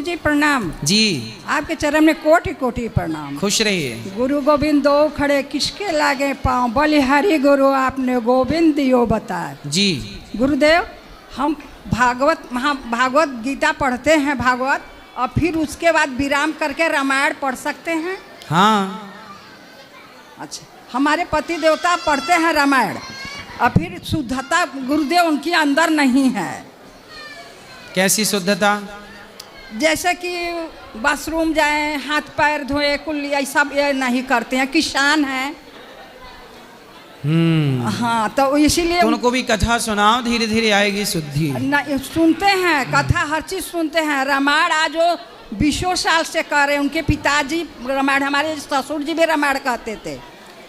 गुरुजी प्रणाम जी। आपके चरण में कोटि कोटि प्रणाम। खुश रहिए। गुरु गोविंद दो खड़े किसके लागे पाँव, बलिहारी गुरु आपने गोविंद दियो बताए। जी गुरुदेव, हम भागवत गीता पढ़ते हैं भागवत, और फिर उसके बाद विराम करके रामायण पढ़ सकते हैं? हाँ। अच्छा, हमारे पति देवता पढ़ते हैं रामायण, और फिर शुद्धता गुरुदेव उनके अंदर नहीं है। कैसी शुद्धता? जैसे कि बाथरूम जाएं, हाथ पैर धोए, कुल ये सब ये नहीं करते हैं, किसान हैं। हाँ, तो इसीलिए तो उनको भी कथा सुनाओ, धीरे धीरे आएगी शुद्धि। सुनते हैं कथा, हर चीज सुनते हैं। रामायण आज वो 20 साल से कर रहे हैं। उनके पिताजी रामायण, हमारे ससुर जी भी रामायण कहते थे।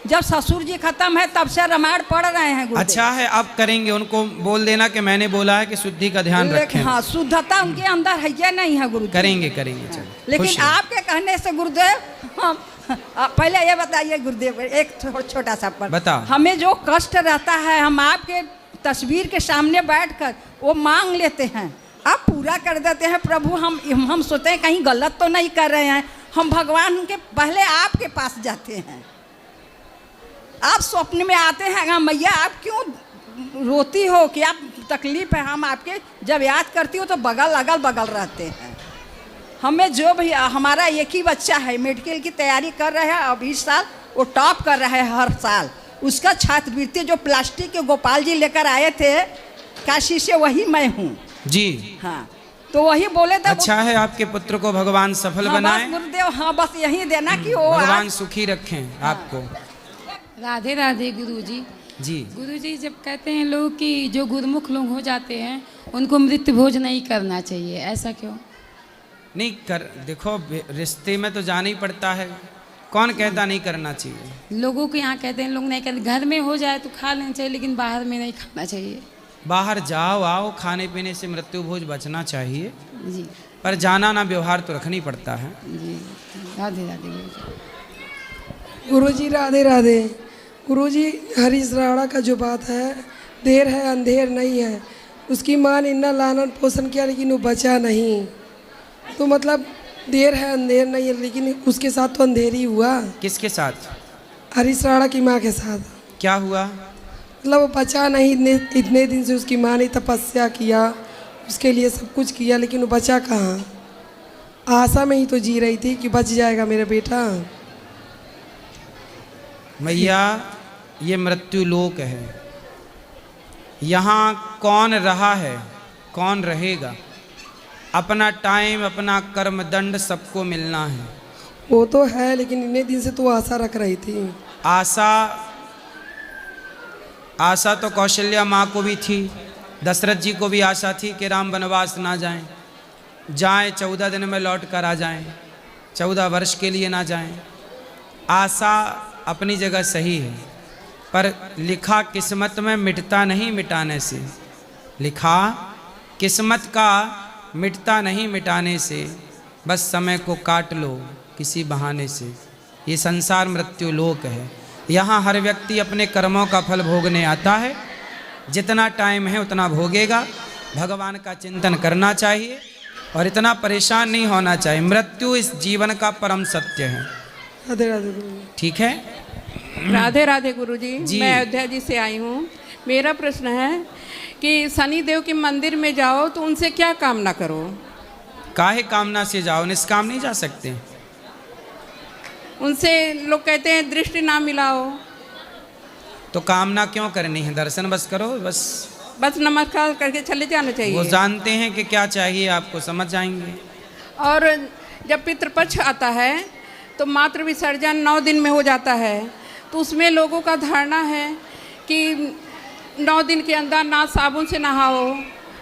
जब ससुर जी खत्म है तब से रामायण पढ़ रहे हैं गुरुदेव। अच्छा है, अब करेंगे। उनको बोल देना कि मैंने बोला है कि शुद्धि का ध्यान रखें। हाँ, शुद्धता उनके अंदर है या नहीं है गुरुदेव? करेंगे करेंगे। चलो, लेकिन आपके कहने से गुरुदेव, हम पहले ये बताइए गुरुदेव, एक छोटा सा पर बता। हमें जो कष्ट रहता है, हम आपके तस्वीर के सामने बैठकर वो मांग लेते हैं, आप पूरा कर देते हैं प्रभु। हम सोचते हैं कहीं गलत तो नहीं कर रहे हैं। हम भगवान के पहले आपके पास जाते हैं। आप स्वप्न में आते हैं, हाँ मैया आप क्यों रोती हो, क्या तकलीफ है? हम आपके जब याद करती हो तो अगल बगल रहते हैं। हमें जो भी, हमारा एक ही बच्चा है, मेडिकल की तैयारी कर रहा है, अब इस साल वो टॉप कर रहा है हर साल। उसका छात्रवृत्ति जो प्लास्टिक के गोपाल जी लेकर आए थे काशी से, वही मैं हूँ जी। हाँ, तो वही बोले थे। अच्छा है, आपके पुत्र को भगवान सफल बनाए। गुरुदेव, हाँ बस यही देना कि वो भगवान सुखी रखें आपको। राधे राधे गुरुजी। जी गुरुजी, जब कहते हैं लोग कि जो गुरुमुख लोग हो जाते हैं उनको मृत्यु भोज नहीं करना चाहिए, ऐसा क्यों? नहीं कर, देखो रिश्ते में तो जाना ही पड़ता है। कौन कहता नहीं करना चाहिए? लोगों के यहाँ कहते हैं, लोग नहीं कहते। घर में हो जाए तो खा लेना चाहिए, लेकिन बाहर में नहीं खाना चाहिए। बाहर जाओ आओ, खाने पीने से मृत्यु भोज बचना चाहिए, जी। पर जाना ना व्यवहार तो रखनी पड़ता है। जी राधे राधे गुरुजी। गुरुजी राधे राधे। गुरुजी, हरीश राणा का जो बात है, देर है अंधेर नहीं है। उसकी माँ ने इतना लालन पोषण किया लेकिन वो बचा नहीं, तो मतलब देर है अंधेर नहीं है, लेकिन उसके साथ तो अंधेर ही हुआ। किसके साथ? हरीश राणा की माँ के साथ। क्या हुआ? मतलब वो बचा नहीं। इतने दिन से उसकी माँ ने तपस्या किया, उसके लिए सब कुछ किया, लेकिन वो बचा कहाँ। आशा में ही तो जी रही थी कि बच जाएगा मेरा बेटा। मैया, ये मृत्यु लोक है। यहाँ कौन रहा है, कौन रहेगा? अपना टाइम, अपना कर्म दंड सबको मिलना है। वो तो है, लेकिन इतने दिन से तो आशा रख रही थी। आशा तो कौशल्या माँ को भी थी, दशरथ जी को भी आशा थी कि राम वनवास ना जाएं, 14 दिन में लौट कर आ जाएं, 14 वर्ष के लिए ना जाएं। आशा अपनी जगह सही है, पर लिखा किस्मत में मिटता नहीं मिटाने से। लिखा किस्मत का मिटता नहीं मिटाने से, बस समय को काट लो किसी बहाने से। ये संसार मृत्यु लोक है। यहाँ हर व्यक्ति अपने कर्मों का फल भोगने आता है। जितना टाइम है उतना भोगेगा। भगवान का चिंतन करना चाहिए और इतना परेशान नहीं होना चाहिए। मृत्यु इस जीवन का परम सत्य है। राधे राधे गुरुजी। ठीक है। राधे राधे गुरुजी। जी। मैं अयोध्या जी से आई हूँ। मेरा प्रश्न है कि शनि देव के मंदिर में जाओ तो उनसे क्या कामना करो? काहे कामना से जाओ, निष्काम नहीं जा सकते। उनसे लोग कहते हैं दृष्टि ना मिलाओ। तो कामना क्यों करनी है? दर्शन बस करो, बस नमस्कार करके चले जाना वो चाहिए। जानते हैं कि क्या चाहिए आपको, समझ जाएंगे। और जब पितृपक्ष आता है तो मातृ विसर्जन 9 दिन में हो जाता है, तो उसमें लोगों का धारणा है कि 9 दिन के अंदर ना साबुन से नहाओ,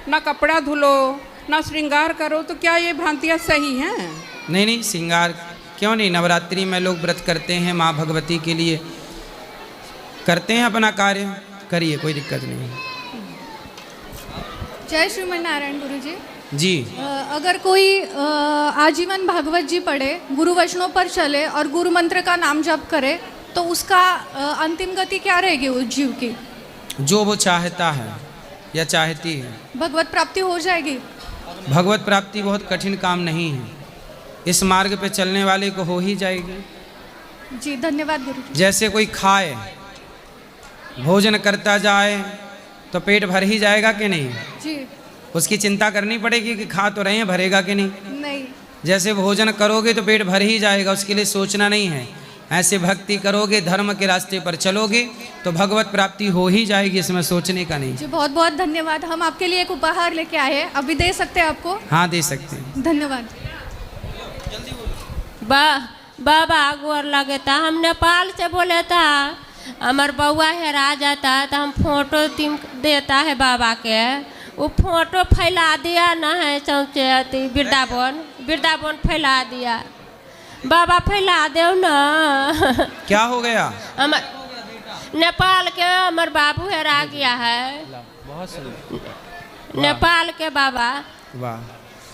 ना कपड़ा धुलो, ना श्रृंगार करो। तो क्या ये भ्रांतियाँ सही हैं? नहीं नहीं, श्रृंगार क्यों नहीं। नवरात्रि में लोग व्रत करते हैं, माँ भगवती के लिए करते हैं अपना कार्य, करिए, कोई दिक्कत नहीं है। जय श्रीमन नारायण गुरुजी। जी। अगर कोई आजीवन भागवत जी पढ़े, गुरु वचनों पर चले और गुरु मंत्र का नाम जप करे, तो उसका अंतिम गति क्या रहेगी उस जीव की? जो वो चाहता है या चाहती है, भगवत प्राप्ति हो जाएगी। भगवत प्राप्ति बहुत कठिन काम नहीं है, इस मार्ग पे चलने वाले को हो ही जाएगी। जी धन्यवाद गुरु जी। जैसे कोई खाए, भोजन करता जाए तो पेट भर ही जाएगा कि नहीं, जी उसकी चिंता करनी पड़ेगी कि खा तो रहे हैं, भरेगा कि नहीं। नहीं। जैसे भोजन करोगे तो पेट भर ही जाएगा, उसके लिए सोचना नहीं है। ऐसे भक्ति करोगे, धर्म के रास्ते पर चलोगे तो भगवत प्राप्ति हो ही जाएगी, इसमें सोचने का नहीं। जी बहुत बहुत धन्यवाद। हम आपके लिए एक उपहार लेके आए हैं, अभी दे सकते हैं आपको? हाँ दे सकते हैं। धन्यवाद। बाबा गोर लगे था, हम नेपाल से बोले था, हमार बउआ हेरा जाता है तो हम फोटो देता है बाबा के, वो फोटो फैला दिया ना है सौंचे वृंदावन फैला दिया। बाबा फैला दो ना। क्या हो गया? हमार नेपाल के हमार बाबू हेरा गया है, नेपाल के बाबा। वाह,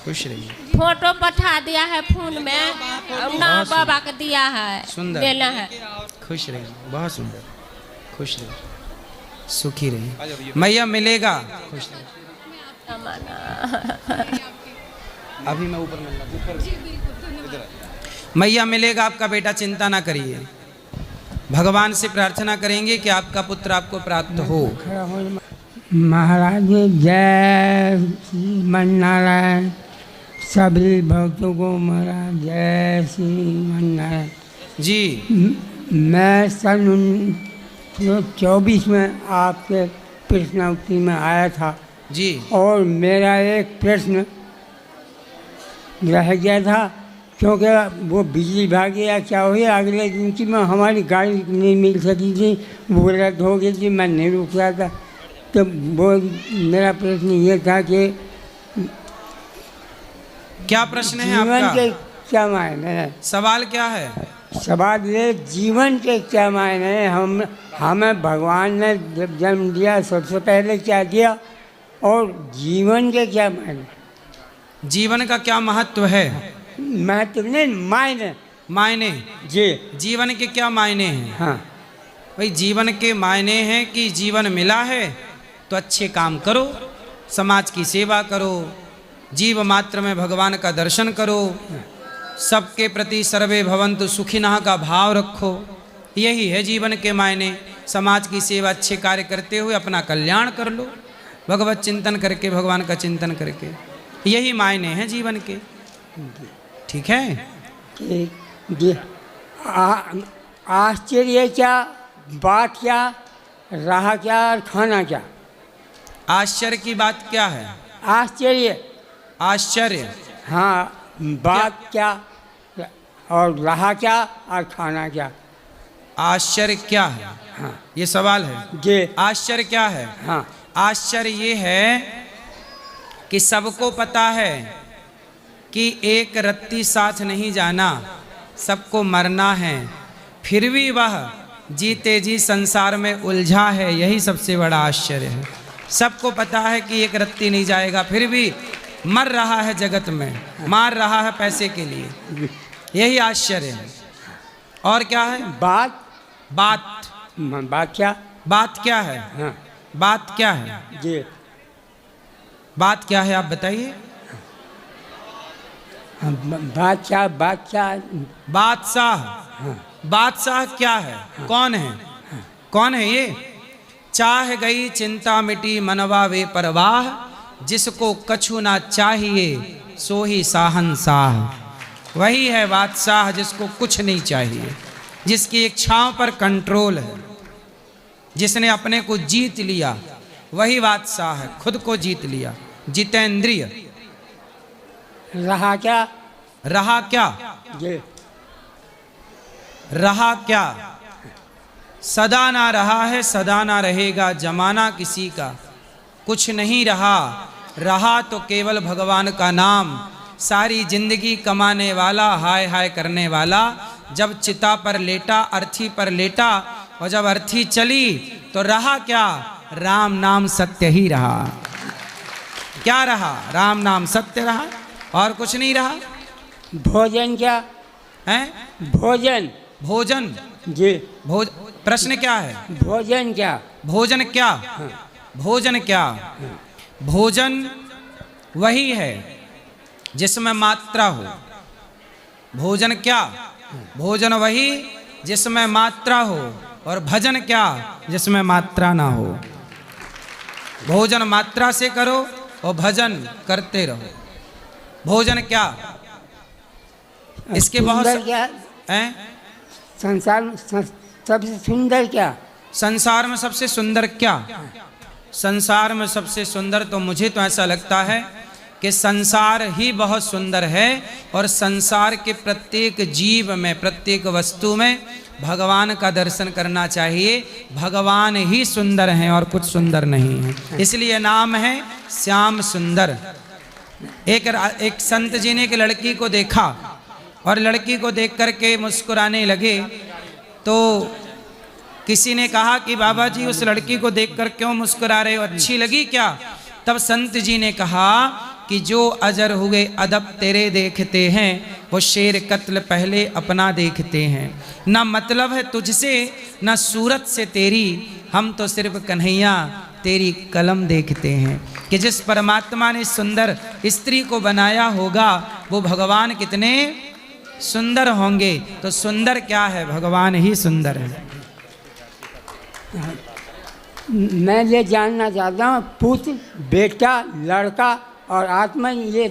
खुश रहिए। फोटो पठा दिया है फोन में, ना बाबा को दिया है, सुंदर देना है। खुश रहिए, बहुत सुंदर, खुश रहिए, सुखी रहिए। मैया मिलेगा, खुश रहिए। अभी मैं ऊपर मैया मिलेगा आपका बेटा, चिंता ना करिए। भगवान से प्रार्थना करेंगे कि आपका पुत्र आपको प्राप्त हो। महाराज जय श्रीमन्नारायण, सभी भक्तों को महाराज जय श्रीमन्नारायण जी। मैं सन 1924 में आपके प्रश्नोत्तरी में आया था जी, और मेरा एक प्रश्न रह गया था, क्योंकि वो बिजली भागी या क्या हुई, अगले दिन की मैं हमारी गाड़ी नहीं मिल सकी थी, वो रद्द हो गई थी, मैं नहीं रुक रहा था। तो वो मेरा प्रश्न ये था कि क्या प्रश्न है जीवन आपका? के क्या मायने हैं? सवाल क्या है? सवाल ये, जीवन के क्या मायने हैं? हमें भगवान ने जब जन्म दिया सबसे पहले क्या दिया, और जीवन के क्या मायने? जीवन का क्या महत्व है? महत्व नहीं, मायने। मायने जी। जीवन के क्या मायने हैं? हाँ भाई जीवन के मायने हैं कि जीवन मिला है तो अच्छे काम करो, समाज की सेवा करो, जीव मात्र में भगवान का दर्शन करो, सबके प्रति सर्वे भवन्तु सुखिनः का भाव रखो। यही है जीवन के मायने। समाज की सेवा, अच्छे कार्य करते हुए अपना कल्याण कर लो, भगवत चिंतन करके, भगवान का चिंतन करके, यही मायने हैं जीवन के। ठीक है? जी। आश्चर्य क्या, बात क्या, रहा क्या और खाना क्या? आश्चर्य की बात क्या है? आश्चर्य, आश्चर्य, हाँ, बात क्या और रहा क्या और खाना क्या? आश्चर्य क्या है? हाँ ये सवाल है जी। आश्चर्य क्या है? हाँ, आश्चर्य ये है कि सबको पता है कि एक रत्ती साथ नहीं जाना, सबको मरना है, फिर भी वह जीते जी संसार में उलझा है। यही सबसे बड़ा आश्चर्य है। सबको पता है कि एक रत्ती नहीं जाएगा, फिर भी मर रहा है जगत में, मार रहा है पैसे के लिए। यही आश्चर्य है। और क्या है? बात। बात, बात क्या? बात क्या है? हाँ बात क्या है? जी। बात क्या है आप बताइए। बादशाह, बादशाह, बादशाह, बादशाह क्या है? कौन है? कौन है ये? चाह गई चिंता मिटी मनवा वे परवाह, जिसको कछु ना चाहिए सो ही साहनशाह। वही है बादशाह जिसको कुछ नहीं चाहिए, जिसकी इच्छाओं पर कंट्रोल है, जिसने अपने को जीत लिया, वही बादशाह है। खुद को जीत लिया, जितेंद्रिय। रहा क्या? रहा क्या? जी। रहा क्या? सदा ना रहा है, सदा ना रहेगा जमाना किसी का, कुछ नहीं रहा, रहा तो केवल भगवान का नाम। सारी जिंदगी कमाने वाला, हाय हाय करने वाला, जब चिता पर लेटा, अर्थी पर लेटा, और जब अर्थी चली तो रहा क्या? राम नाम सत्य ही रहा। क्या रहा? राम नाम सत्य रहा, और कुछ नहीं रहा। भोजन क्या है? भोजन? भोजन जी। प्रश्न क्या है? भोजन क्या? भोजन क्या? भोजन क्या? भोजन वही है जिसमें मात्रा हो। भोजन क्या? भोजन वही जिसमें मात्रा हो, और भजन क्या? जिसमें मात्रा ना हो। भोजन मात्रा से करो और भजन करते रहो। भोजन क्या? इसके बहुत सुंदर क्या हैं? संसार में सबसे सुंदर क्या? संसार में सबसे सुंदर क्या? संसार में सबसे सुंदर तो मुझे तो ऐसा लगता है कि संसार ही बहुत सुंदर है, और संसार के प्रत्येक जीव में, प्रत्येक वस्तु में भगवान का दर्शन करना चाहिए। भगवान ही सुंदर हैं और कुछ सुंदर नहीं है, इसलिए नाम है श्याम सुंदर। एक संत जी ने एक लड़की को देखा और लड़की को देख करके मुस्कुराने लगे, तो किसी ने कहा कि बाबा जी उस लड़की को देखकर क्यों मुस्कुरा रहे हो, अच्छी लगी क्या? तब संत जी ने कहा कि जो अजर हुए अदब तेरे देखते हैं, वो शेर कत्ल पहले अपना देखते हैं। ना मतलब है तुझसे ना सूरत से तेरी, हम तो सिर्फ कन्हैया तेरी कलम देखते हैं। कि जिस परमात्मा ने सुंदर स्त्री को बनाया होगा वो भगवान कितने सुंदर होंगे। तो सुंदर क्या है? भगवान ही सुंदर है। मैं ये जानना चाहता हूँ, पुत्र, बेटा, लड़का और आत्मा, ये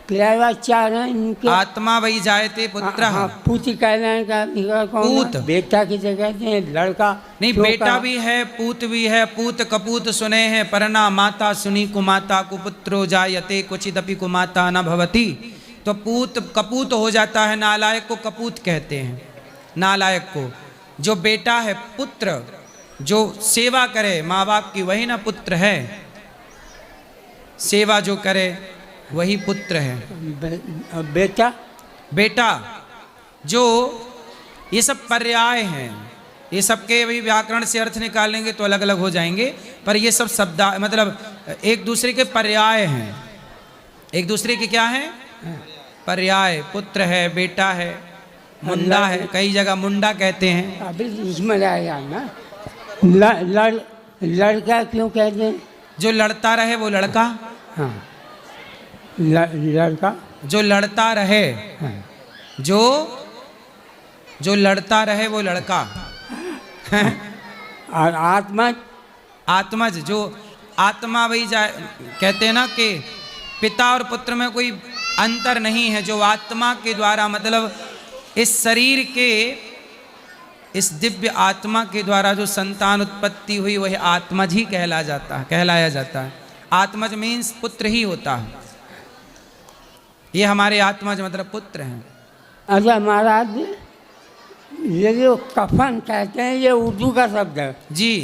क्रियावाचार हैं इनके। आत्मा वही जायते पुत्र। हाँ, पुत्र कहलाने का कौन? पूत। बेटा किसे कहते हैं? लड़का नहीं, बेटा भी है, पूत भी है। पूत कपूत सुने हैं परना, माता सुनी कुमाता, कुपुत्रो जायते क्वचिदपि कुमाता न भवती। तो पूत कपूत हो जाता है, नालायक को कपूत कहते हैं, नालायक को। जो बेटा है पुत्र, जो सेवा करे माँ बाप की, वही ना पुत्र है। सेवा जो करे वही पुत्र है। बेटा, बेटा जो, ये सब पर्याय हैं, ये सबके भी व्याकरण से अर्थ निकालेंगे तो अलग अलग हो जाएंगे, पर ये सब शब्द मतलब एक दूसरे के पर्याय हैं। एक दूसरे के क्या है? पर्याय। पुत्र है, बेटा है, मुंडा है, कई जगह मुंडा कहते हैं। अभी इसमें आएगा ना, लड़का क्यों कहते हैं? जो लड़ता रहे वो लड़का। हाँ, लड़का जो लड़ता रहे, हाँ। जो लड़ता रहे वो लड़का। और आत्मा, आत्मज, जो आत्मा वही कहते हैं ना कि पिता और पुत्र में कोई अंतर नहीं है। जो आत्मा के द्वारा, मतलब इस शरीर के, इस दिव्य आत्मा के द्वारा जो संतान उत्पत्ति हुई वही आत्मज ही कहलाया जाता है। आत्मज मीन्स पुत्र ही होता है। ये हमारे आत्मज मतलब पुत्र हैं। अच्छा महाराज, ये जो कफन कहते हैं ये उर्दू का शब्द है जी।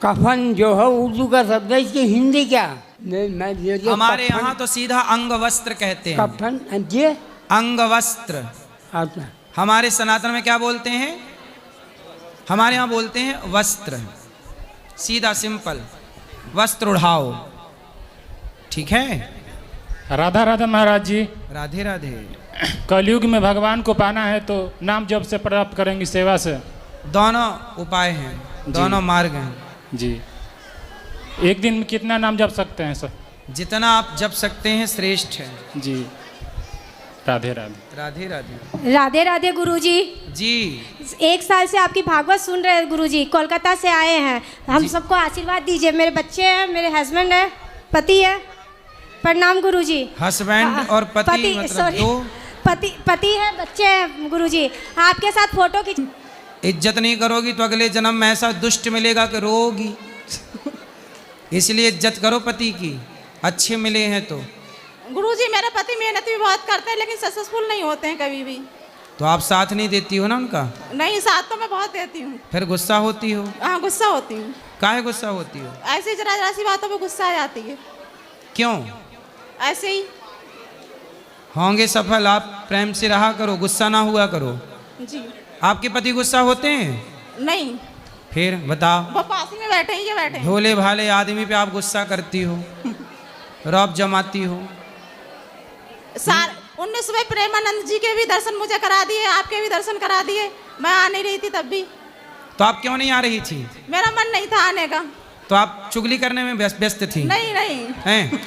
कफन जो है उर्दू का शब्द है, इसकी हिंदी क्या? मैं ये जो हमारे यहाँ तो सीधा अंग वस्त्र कहते हैं। कफन ये अंग वस्त्र। अच्छा, हमारे सनातन में क्या बोलते हैं? हमारे यहाँ बोलते हैं वस्त्र। सीधा सिंपल, वस्त्र उड़ाओ। ठीक है। राधा राधा महाराज जी। राधे राधे। कलयुग में भगवान को पाना है तो नाम जप से प्राप्त करेंगे, सेवा से? दोनों उपाय हैं, दोनों मार्ग हैं जी। एक दिन में कितना नाम जप सकते हैं सर? जितना आप जप सकते हैं श्रेष्ठ है जी। राधे राधे। राधे राधे। राधे राधे गुरुजी। जी। 1 साल से आपकी भागवत सुन रहे हैं गुरुजी, कोलकाता से आए हैं। हम सबको आशीर्वाद दीजिए। मेरे बच्चे हैं, मेरे हस्बैंड है, पति है। प्रणाम गुरुजी। हस्बैंड और पति मतलब दो? पति है, बच्चे हैं गुरुजी। आपके साथ फोटो खींच। इज्जत नहीं करोगी तो अगले जन्म में ऐसा दुष्ट मिलेगा कि रोगी। इसलिए इज्जत करो पति की, अच्छे मिले हैं तो। गुरुजी मेरे पति मेहनत भी बहुत करते हैं लेकिन सक्सेसफुल नहीं होते हैं कभी भी। तो आप साथ नहीं देती हो ना उनका? नहीं, साथ तो मैं बहुत देती हूँ। फिर गुस्सा होती हो? हाँ, गुस्सा होती हूँ। काहे गुस्सा होती हो? ऐसे जरा जरा सी बातों पे गुस्सा आ जाती है। क्यों? ऐसे ही। होंगे सफल, आप प्रेम से रहा करो, गुस्सा ना हुआ करो। जी। आपके पति गुस्सा होते हैं? नहीं। फिर बताओ। वो पास ही में बैठे हैं, ये बैठे हैं। भोले भाले आदमी पे आप गुस्सा करती हो, रौब जमाती हो। उनने सुबह प्रेमानंद जी के भी दर्शन मुझे करा दिए, आपके भी दर्शन करा दिए। मैं आ नहीं रही थी तब भी। तो आप क्यों नहीं आ रही थी? मेरा मन नहीं था आने का। तो आप चुगली करने में व्यस्त थी? नहीं नहीं, हैं?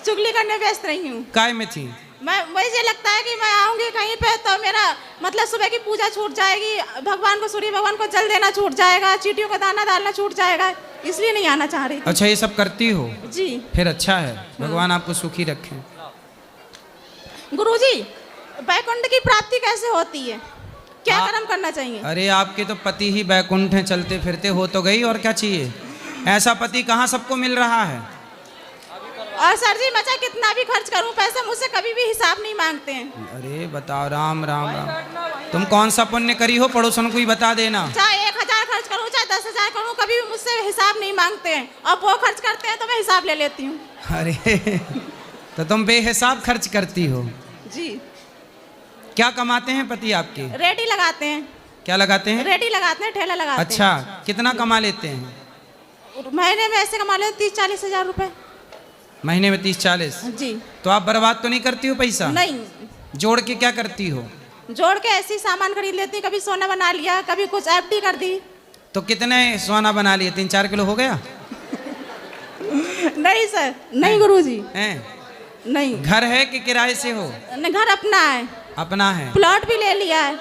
चुगली करने व्यस्त रही हूँ। काय में थी? मैं मुझे लगता है कि मैं आऊंगी कहीं पे तो मेरा मतलब सुबह की पूजा छूट जाएगी, भगवान को, सूर्य भगवान को जल देना छूट जाएगा, चींटियों का दाना डालना छूट जाएगा, इसलिए नहीं आना चाह रही थी। अच्छा, ये सब करती हो? जी। फिर अच्छा है, भगवान आपको सुखी रखे। गुरुजी, बैकुंठ की प्राप्ति कैसे होती है, क्या कर्म करना चाहिए? अरे आपके तो पति ही बैकुंठ हैं, चलते फिरते हो तो गई, और क्या चाहिए? ऐसा पति कहाँ सबको मिल रहा है? और सर जी, मैं चाहे कितना भी खर्च करूं पैसा, मुझसे कभी भी हिसाब नहीं मांगते हैं। अरे बताओ, राम राम राम। तुम कौन सा पुण्य करी हो, पड़ोसन को ही बता देना। चाहे 1000 खर्च करूं चाहे 10,000 करूं, कभी भी मुझसे हिसाब नहीं मांगते हैं, और वो खर्च करते हैं तो मैं हिसाब ले लेती हूँ। अरे तो तुम बेहिसाब खर्च करती हो। जी। क्या कमाते हैं पति आपके? रेडी लगाते हैं। क्या लगाते हैं? रेडी लगाते हैं, ठेला लगाते हैं। अच्छा, कितना कमा लेते हैं? महीने में ऐसे कमा लेते 30-40 हजार रुपए। महीने में 30-40? जी। तो आप बर्बाद तो नहीं करती हो पैसा? नहीं। जोड़ के क्या करती हो? जोड़ के ऐसे ही सामान खरीद लेती, कभी सोना बना लिया, कभी कुछ FD कर दी। तो कितने सोना बना लिए? 3-4 किलो हो गया? नहीं सर, नहीं गुरुजी। हैं? नहीं। घर है कि किराए से हो? नहीं, घर अपना है। अपना है। प्लॉट भी ले लिया है।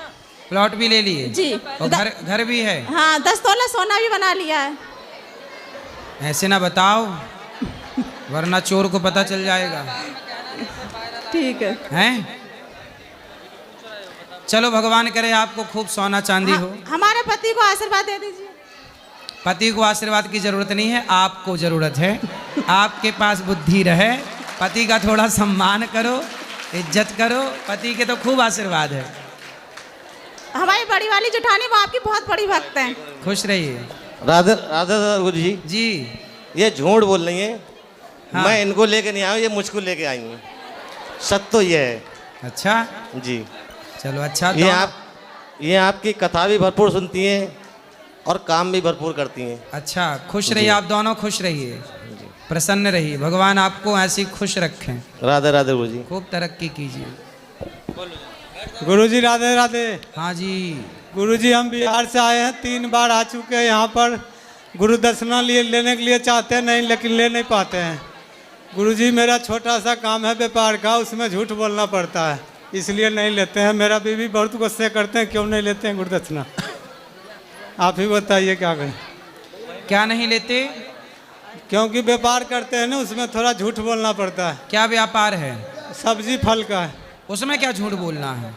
प्लॉट भी ले लिए? जी। और घर भी है? हाँ, 10 तोला सोना भी बना लिया है। ऐसे ना बताओ, वरना चोर को पता चल जाएगा। ठीक है। हैं? चलो, भगवान करे आपको खूब सोना चांदी हो। हमारे पति को आशीर्वाद दे दीजिए। पति को आशीर्वाद की जरूरत नहीं है, आपको जरूरत है। आपके पास बुद्धि रहे, पति का थोड़ा सम्मान करो, इज्जत करो। पति के तो खूब आशीर्वाद है। हमारी बड़ी वाली जुठानी, वो आपकी बहुत बड़ी भक्त है। खुश रहिए। राधा राधा गुरु जी। जी। ये झूठ बोल रही है। हाँ। मैं इनको लेके नहीं आया हूँ, ये मुझको लेके आई हूँ। सत्य तो ये है। अच्छा जी। चलो, अच्छा। ये आपकी कथा भी भरपूर सुनती हैं और काम भी भरपूर करती हैं। अच्छा, खुश रहिए, आप दोनों खुश रहिए, प्रसन्न रहिए, भगवान आपको ऐसी खुश रखें। राधे राधे गुरु जी। खूब तरक्की कीजिए। गुरु जी राधे राधे। हाँ जी। गुरु जी, हम बिहार से आए हैं, 3 बार आ चुके हैं यहाँ पर। गुरु दर्शना लेने के लिए चाहते हैं, नहीं लेकिन ले नहीं पाते हैं। गुरु जी, मेरा छोटा सा काम है व्यापार का, उसमें झूठ बोलना पड़ता है, इसलिए नहीं लेते हैं। मेरा बीवी बहुत गुस्से करते हैं, क्यों नहीं लेते हैं गुरु दक्षिणा? आप ही बताइए क्या करें। क्या नहीं लेते? क्योंकि व्यापार करते हैं ना, उसमें थोड़ा झूठ बोलना पड़ता है। क्या व्यापार है? सब्जी फल का है। उसमें क्या झूठ बोलना है?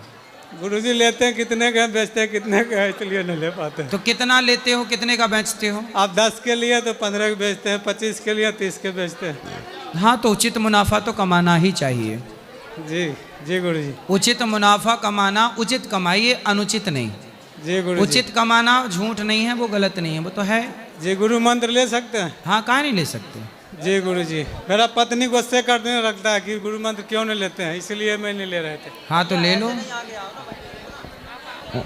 गुरुजी, लेते हैं कितने के, बेचते हैं कितने के, इसलिए नहीं ले पाते। तो कितना लेते हो, कितने का बेचते हो? आप 10 के लिए तो 15 के बेचते हैं, 25 के लिए 30 के बेचते हैं। हाँ, तो उचित मुनाफा तो कमाना ही चाहिए। जी जी गुरुजी। उचित मुनाफा कमाना, उचित कमाइए, अनुचित नहीं। जी गुरुजी। उचित कमाना झूठ नहीं है, वो गलत नहीं है, वो तो है। जी। गुरु मंत्र ले सकते हैं? हाँ, कहाँ नहीं ले सकते। जी गुरुजी। मेरा पत्नी गुस्से करने लगता है कि गुरु मंत्र क्यों नहीं लेते हैं, इसलिए मैं नहीं ले रहे थे। हाँ, तो ले लो।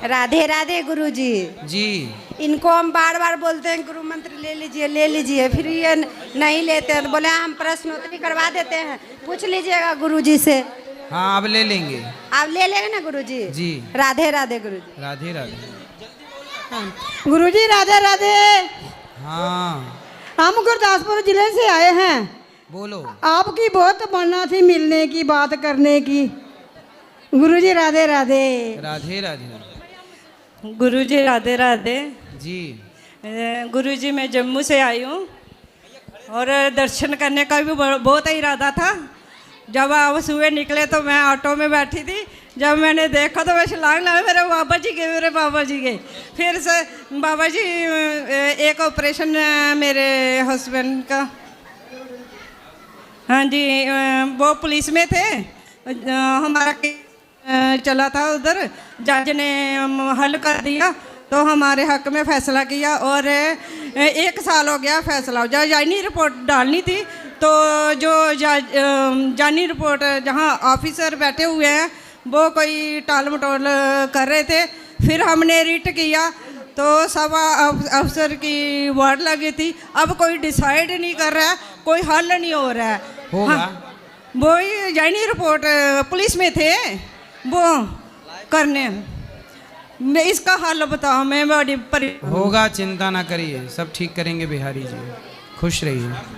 राधे राधे गुरुजी। जी। इनको हम बार बार बोलते हैं गुरु मंत्र ले लीजिए, ले लीजिए, फिर ये नहीं लेते हैं। तो बोले हम प्रश्नोत्तरी करवा देते हैं, पूछ लीजिएगा गुरुजी से। हाँ, अब ले लेंगे। आप ले लेंगे ना गुरुजी? जी। राधे राधे गुरुजी। राधे राधे। गुरुजी राधे राधे। हाँ, हम गुरदासपुर जिले से आए हैं। बोलो। आपकी बहुत तमन्ना थी मिलने की, बात करने की। गुरुजी राधे राधे। राधे राधे। गुरुजी राधे राधे। जी। गुरुजी, मैं जम्मू से आई हूँ और दर्शन करने का भी बहुत ही इरादा था। जब आप सुबह निकले तो मैं ऑटो में बैठी थी, जब मैंने देखा तो मैं छलांग लगा, मेरे बाबा जी गए, मेरे बाबा जी गए। फिर से बाबा जी, एक ऑपरेशन मेरे हस्बैंड का, हाँ जी, वो पुलिस में थे, हमारा चला था उधर, जज ने हल कर दिया तो हमारे हक में फैसला किया और 1 साल हो गया फैसला। जब जानी रिपोर्ट डालनी थी तो जो जानी रिपोर्ट जहाँ ऑफिसर बैठे हुए हैं वो कोई टाल मटोल कर रहे थे। फिर हमने रिट किया तो सब अफसर की वर्ड लगी थी। अब कोई डिसाइड नहीं कर रहा है, कोई हल नहीं हो रहा है। हाँ, वो जानी रिपोर्ट पुलिस में थे वो करने, मैं इसका हल बताओ। मैं बड़ी होगा, चिंता ना करिए, सब ठीक करेंगे बिहारी जी, खुश रहिए।